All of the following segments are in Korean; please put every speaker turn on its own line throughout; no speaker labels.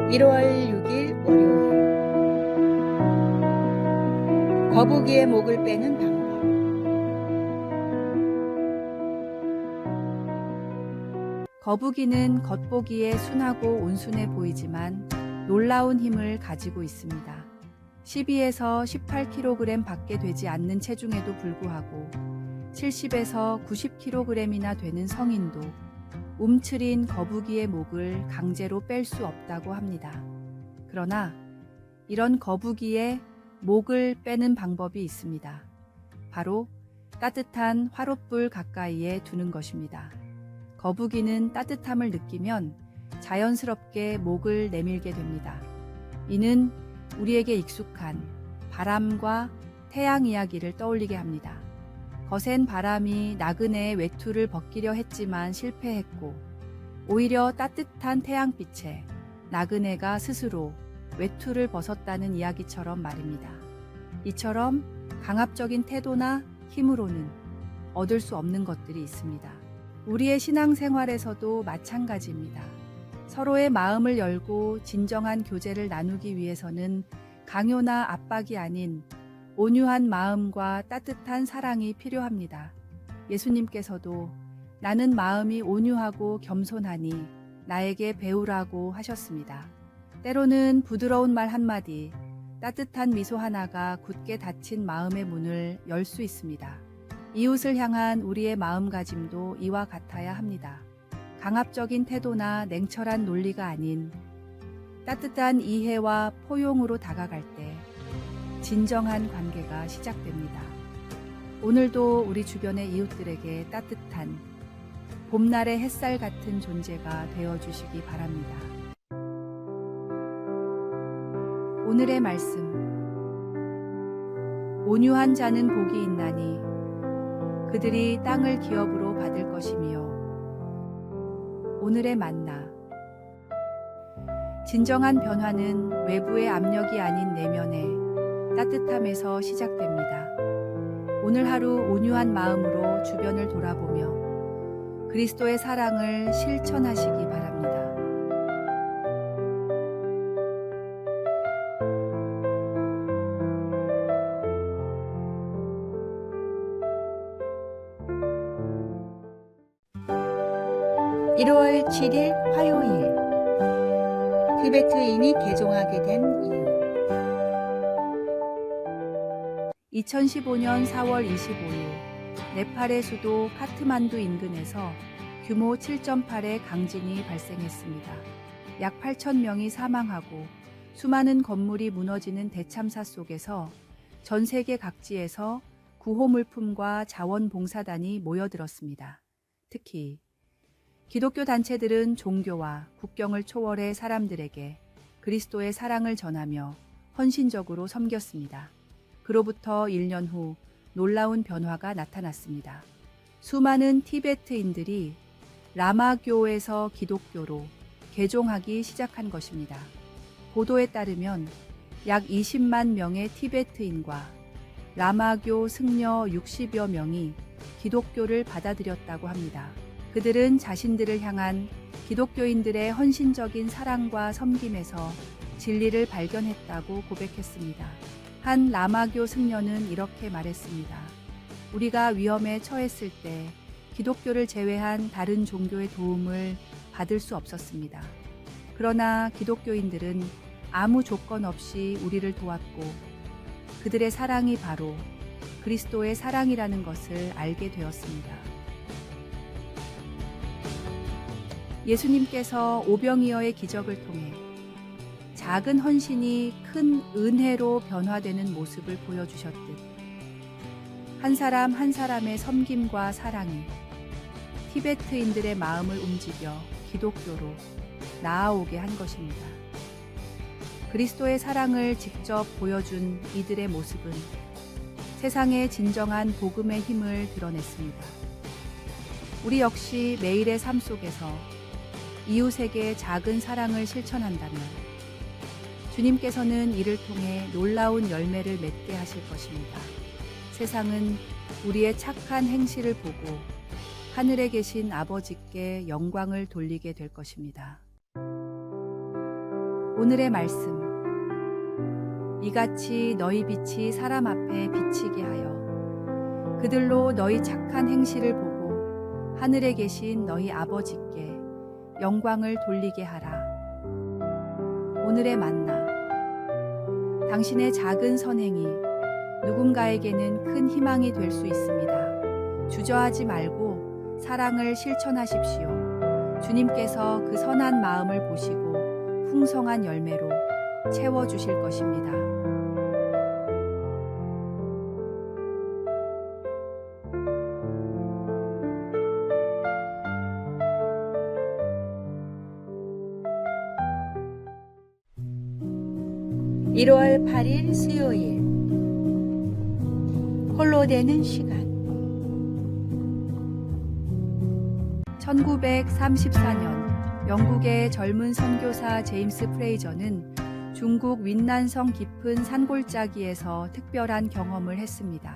1월 6일 월요일. 거북이의 목을 빼는 방법.
거북이는 겉보기에 순하고 온순해 보이지만 놀라운 힘을 가지고 있습니다. 12에서 18kg 밖에 되지 않는 체중에도 불구하고 70에서 90kg이나 되는 성인도 움츠린 거북이의 목을 강제로 뺄 수 없다고 합니다. 그러나 이런 거북이의 목을 빼는 방법이 있습니다. 바로 따뜻한 화롯불 가까이에 두는 것입니다. 거북이는 따뜻함을 느끼면 자연스럽게 목을 내밀게 됩니다. 이는 우리에게 익숙한 바람과 태양 이야기를 떠올리게 합니다. 거센 바람이 나그네의 외투를 벗기려 했지만 실패했고, 오히려 따뜻한 태양빛에 나그네가 스스로 외투를 벗었다는 이야기처럼 말입니다. 이처럼 강압적인 태도나 힘으로는 얻을 수 없는 것들이 있습니다. 우리의 신앙생활에서도 마찬가지입니다. 서로의 마음을 열고 진정한 교제를 나누기 위해서는 강요나 압박이 아닌 온유한 마음과 따뜻한 사랑이 필요합니다. 예수님께서도 나는 마음이 온유하고 겸손하니 나에게 배우라고 하셨습니다. 때로는 부드러운 말 한마디, 따뜻한 미소 하나가 굳게 닫힌 마음의 문을 열 수 있습니다. 이웃을 향한 우리의 마음가짐도 이와 같아야 합니다. 강압적인 태도나 냉철한 논리가 아닌 따뜻한 이해와 포용으로 다가갈 때 진정한 관계가 시작됩니다. 오늘도 우리 주변의 이웃들에게 따뜻한 봄날의 햇살 같은 존재가 되어주시기 바랍니다. 오늘의 말씀. 온유한 자는 복이 있나니 그들이 땅을 기업으로 받을 것이며. 오늘의 만나. 진정한 변화는 외부의 압력이 아닌 내면의 따뜻함에서 시작됩니다. 오늘 하루 온유한 마음으로 주변을 돌아보며 그리스도의 사랑을 실천하시기 바랍니다.
(1월 7일) 화요일. 티베트인이 개종하게 된 이유.
2015년 4월 25일 네팔의 수도 카트만두 인근에서 규모 7.8의 강진이 발생했습니다. 약 8,000명이 사망하고 수많은 건물이 무너지는 대참사 속에서 전 세계 각지에서 구호물품과 자원봉사단이 모여들었습니다. 특히 기독교 단체들은 종교와 국경을 초월해 사람들에게 그리스도의 사랑을 전하며 헌신적으로 섬겼습니다. 그로부터 1년 후 놀라운 변화가 나타났습니다. 수많은 티베트인들이 라마교에서 기독교로 개종하기 시작한 것입니다. 보도에 따르면 약 20만 명의 티베트인과 라마교 승려 60여 명이 기독교를 받아들였다고 합니다. 그들은 자신들을 향한 기독교인들의 헌신적인 사랑과 섬김에서 진리를 발견했다고 고백했습니다. 한 라마교 승려는 이렇게 말했습니다. 우리가 위험에 처했을 때 기독교를 제외한 다른 종교의 도움을 받을 수 없었습니다. 그러나 기독교인들은 아무 조건 없이 우리를 도왔고 그들의 사랑이 바로 그리스도의 사랑이라는 것을 알게 되었습니다. 예수님께서 오병이어의 기적을 통해 작은 헌신이 큰 은혜로 변화되는 모습을 보여주셨듯 한 사람 한 사람의 섬김과 사랑이 티베트인들의 마음을 움직여 기독교로 나아오게 한 것입니다. 그리스도의 사랑을 직접 보여준 이들의 모습은 세상의 진정한 복음의 힘을 드러냈습니다. 우리 역시 매일의 삶 속에서 이웃에게 작은 사랑을 실천한다면 주님께서는 이를 통해 놀라운 열매를 맺게 하실 것입니다. 세상은 우리의 착한 행실을 보고 하늘에 계신 아버지께 영광을 돌리게 될 것입니다. 오늘의 말씀. 이같이 너희 빛이 사람 앞에 비치게 하여 그들로 너희 착한 행실을 보고 하늘에 계신 너희 아버지께 영광을 돌리게 하라. 오늘의 만나. 당신의 작은 선행이 누군가에게는 큰 희망이 될 수 있습니다. 주저하지 말고 사랑을 실천하십시오. 주님께서 그 선한 마음을 보시고 풍성한 열매로 채워주실 것입니다.
1월 8일 수요일 홀로 되는 시간
1934년 영국의 젊은 선교사 제임스 프레이저는 중국 윈난성 깊은 산골짜기에서 특별한 경험을 했습니다.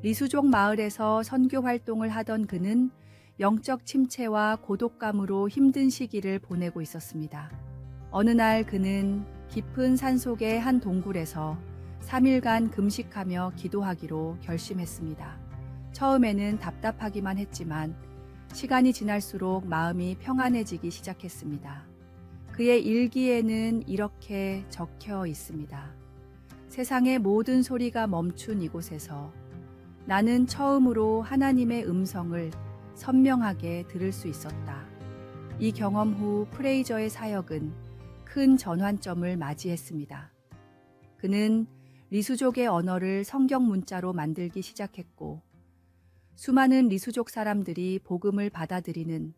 리수족 마을에서 선교 활동을 하던 그는 영적 침체와 고독감으로 힘든 시기를 보내고 있었습니다. 어느 날 그는 깊은 산속의 한 동굴에서 3일간 금식하며 기도하기로 결심했습니다. 처음에는 답답하기만 했지만 시간이 지날수록 마음이 평안해지기 시작했습니다. 그의 일기에는 이렇게 적혀 있습니다. 세상의 모든 소리가 멈춘 이곳에서 나는 처음으로 하나님의 음성을 선명하게 들을 수 있었다. 이 경험 후 프레이저의 사역은 큰 전환점을 맞이했습니다. 그는 리수족의 언어를 성경 문자로 만들기 시작했고 수많은 리수족 사람들이 복음을 받아들이는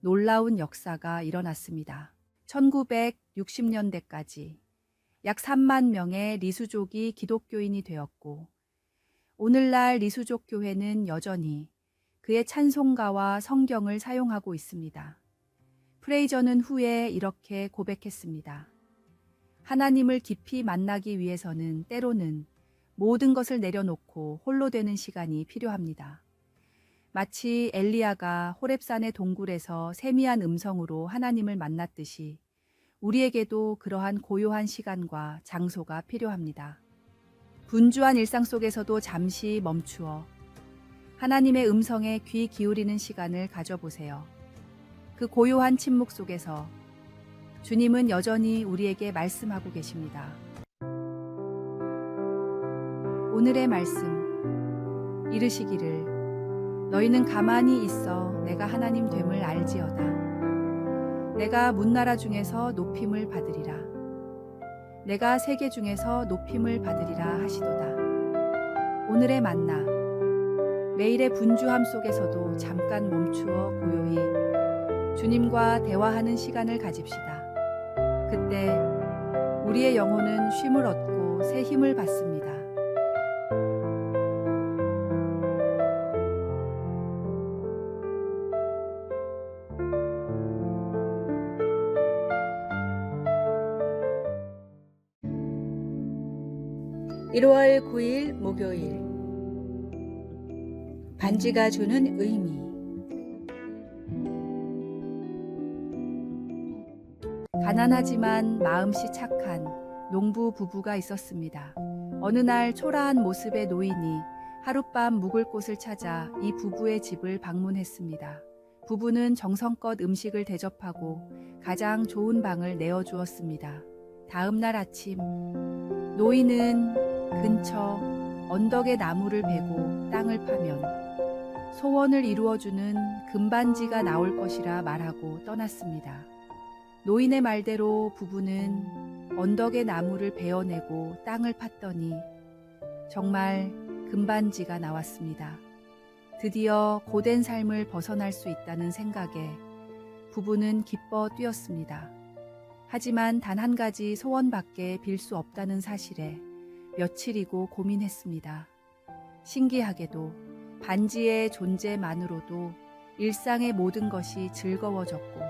놀라운 역사가 일어났습니다. 1960년대까지 약 3만 명의 리수족이 기독교인이 되었고 오늘날 리수족 교회는 여전히 그의 찬송가와 성경을 사용하고 있습니다. 프레이저는 후에 이렇게 고백했습니다. 하나님을 깊이 만나기 위해서는 때로는 모든 것을 내려놓고 홀로 되는 시간이 필요합니다. 마치 엘리야가 호렙산의 동굴에서 세미한 음성으로 하나님을 만났듯이 우리에게도 그러한 고요한 시간과 장소가 필요합니다. 분주한 일상 속에서도 잠시 멈추어 하나님의 음성에 귀 기울이는 시간을 가져보세요. 그 고요한 침묵 속에서 주님은 여전히 우리에게 말씀하고 계십니다. 오늘의 말씀. 이르시기를 너희는 가만히 있어 내가 하나님 됨을 알지어다. 내가 문나라 중에서 높임을 받으리라. 내가 세계 중에서 높임을 받으리라 하시도다. 오늘의 만나. 매일의 분주함 속에서도 잠깐 멈추어 고요히 주님과 대화하는 시간을 가집시다. 그때 우리의 영혼은 쉼을 얻고 새 힘을 받습니다.
(1월 9일) 목요일 반지가 주는 의미
가난하지만 마음씨 착한 농부 부부가 있었습니다. 어느 날 초라한 모습의 노인이 하룻밤 묵을 곳을 찾아 이 부부의 집을 방문했습니다. 부부는 정성껏 음식을 대접하고 가장 좋은 방을 내어주었습니다. 다음 날 아침 노인은 근처 언덕에 나무를 베고 땅을 파면 소원을 이루어주는 금반지가 나올 것이라 말하고 떠났습니다. 노인의 말대로 부부는 언덕의 나무를 베어내고 땅을 팠더니 정말 금반지가 나왔습니다. 드디어 고된 삶을 벗어날 수 있다는 생각에 부부는 기뻐 뛰었습니다. 하지만 단 한 가지 소원밖에 빌 수 없다는 사실에 며칠이고 고민했습니다. 신기하게도 반지의 존재만으로도 일상의 모든 것이 즐거워졌고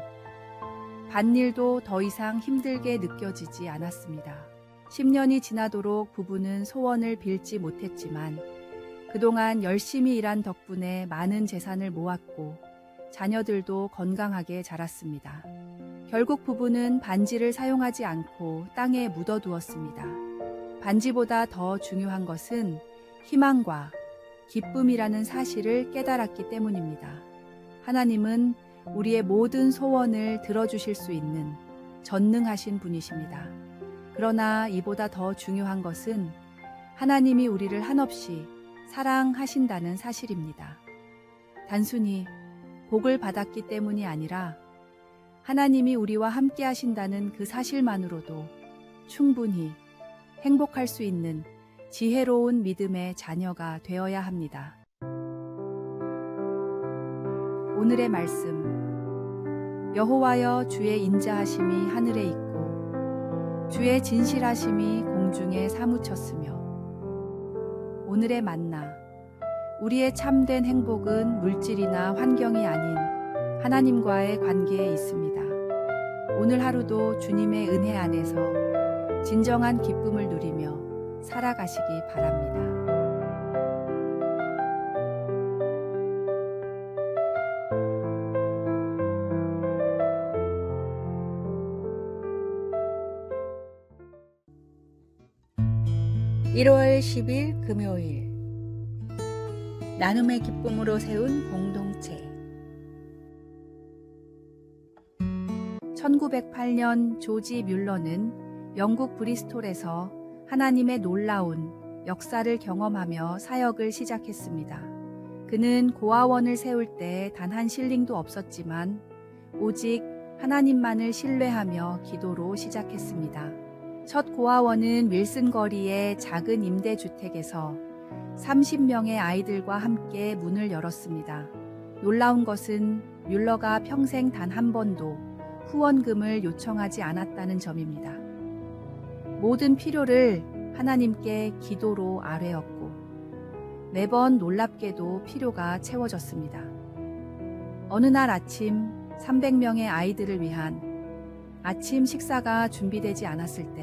밭일도 더 이상 힘들게 느껴지지 않았습니다. 10년이 지나도록 부부는 소원을 빌지 못했지만 그동안 열심히 일한 덕분에 많은 재산을 모았고 자녀들도 건강하게 자랐습니다. 결국 부부는 반지를 사용하지 않고 땅에 묻어두었습니다. 반지보다 더 중요한 것은 희망과 기쁨이라는 사실을 깨달았기 때문입니다. 하나님은 우리의 모든 소원을 들어주실 수 있는 전능하신 분이십니다. 그러나 이보다 더 중요한 것은 하나님이 우리를 한없이 사랑하신다는 사실입니다. 단순히 복을 받았기 때문이 아니라 하나님이 우리와 함께 하신다는 그 사실만으로도 충분히 행복할 수 있는 지혜로운 믿음의 자녀가 되어야 합니다. 오늘의 말씀. 여호와여, 주의 인자하심이 하늘에 있고 주의 진실하심이 공중에 사무쳤으며. 오늘의 만나. 우리의 참된 행복은 물질이나 환경이 아닌 하나님과의 관계에 있습니다. 오늘 하루도 주님의 은혜 안에서 진정한 기쁨을 누리며 살아가시기 바랍니다.
(1월 10일) 금요일 나눔의 기쁨으로 세운 공동체.
1908년 조지 뮬러는 영국 브리스톨에서 하나님의 놀라운 역사를 경험하며 사역을 시작했습니다. 그는 고아원을 세울 때 단 한 실링도 없었지만 오직 하나님만을 신뢰하며 기도로 시작했습니다. 첫 고아원은 윌슨 거리의 작은 임대주택에서 30명의 아이들과 함께 문을 열었습니다. 놀라운 것은 뮬러가 평생 단 한 번도 후원금을 요청하지 않았다는 점입니다. 모든 필요를 하나님께 기도로 아뢰었고 매번 놀랍게도 필요가 채워졌습니다. 어느 날 아침 300명의 아이들을 위한 아침 식사가 준비되지 않았을 때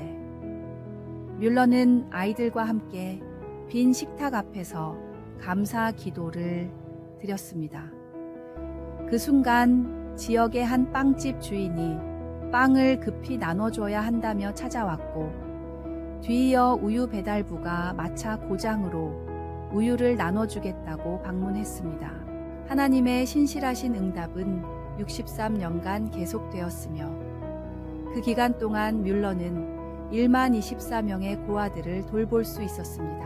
뮬러는 아이들과 함께 빈 식탁 앞에서 감사 기도를 드렸습니다. 그 순간 지역의 한 빵집 주인이 빵을 급히 나눠줘야 한다며 찾아왔고 뒤이어 우유 배달부가 마차 고장으로 우유를 나눠주겠다고 방문했습니다. 하나님의 신실하신 응답은 63년간 계속되었으며 그 기간 동안 뮬러는 1만 24명의 고아들을 돌볼 수 있었습니다.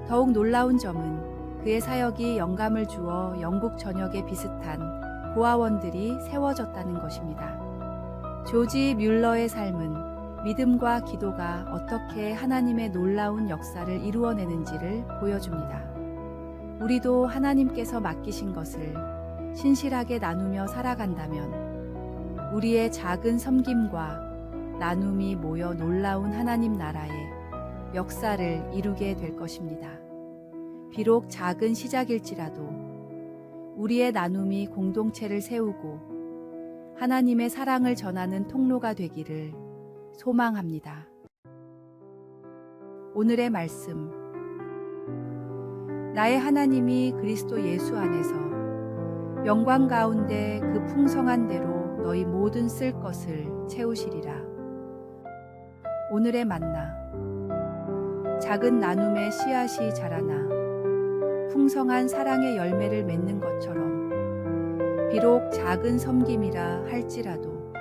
더욱 놀라운 점은 그의 사역이 영감을 주어 영국 전역에 비슷한 고아원들이 세워졌다는 것입니다. 조지 뮬러의 삶은 믿음과 기도가 어떻게 하나님의 놀라운 역사를 이루어내는지를 보여줍니다. 우리도 하나님께서 맡기신 것을 신실하게 나누며 살아간다면 우리의 작은 섬김과 나눔이 모여 놀라운 하나님 나라의 역사를 이루게 될 것입니다. 비록 작은 시작일지라도 우리의 나눔이 공동체를 세우고 하나님의 사랑을 전하는 통로가 되기를 소망합니다. 오늘의 말씀. 나의 하나님이 그리스도 예수 안에서 영광 가운데 그 풍성한 대로 너희 모든 쓸 것을 채우시리라. 오늘의 만나. 작은 나눔의 씨앗이 자라나 풍성한 사랑의 열매를 맺는 것처럼 비록 작은 섬김이라 할지라도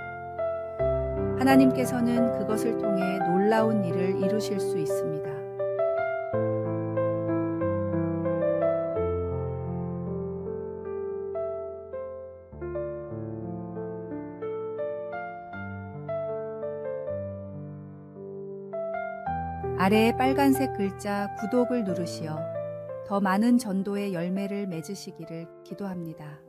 하나님께서는 그것을 통해 놀라운 일을 이루실 수 있습니다. 아래의 빨간색 글자 구독을 누르시어 더 많은 전도의 열매를 맺으시기를 기도합니다.